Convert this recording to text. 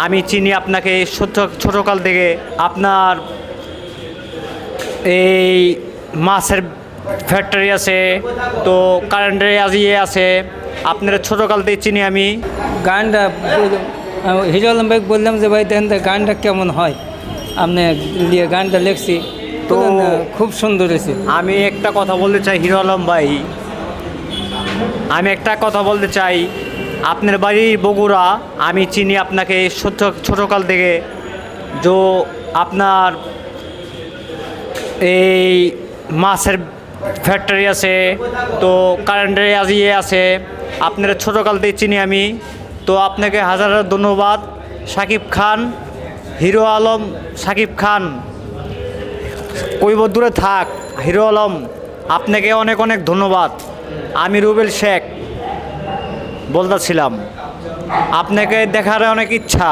আমি চিনি আপনাকে ছোটোকাল থেকে। আপনার এই মাছের ফ্যাক্টরি আছে, তো কারেন্টের আছে, আপনার ছোটোকাল থেকে চিনি আমি। গানটা হিরো আলম ভাই বললাম যে ভাই দেখেন গানটা কেমন হয়, আপনি গানটা লিখছি তো খুব সুন্দর হয়েছে। আমি একটা কথা বলতে চাই হিরো আলম ভাই, আমি একটা কথা বলতে চাই, আপনার বাড়ি বগুড়া, আমি চিনি আপনাকে ছোটোকাল থেকে। যে আপনার এই মাছের ফ্যাক্টরি আছে, তো কারেন্টের আছে, আপনার ছোটোকাল থেকে চিনি আমি। তো আপনাকে হাজার হাজার ধন্যবাদ শাকিব খান, হিরো আলম শাকিব খান কইব দূরে থাক। হিরো আলম আপনাকে অনেক অনেক ধন্যবাদ। আমি রুবেল শেখ বলতেছিলাম, আপনাকে দেখার অনেক ইচ্ছা।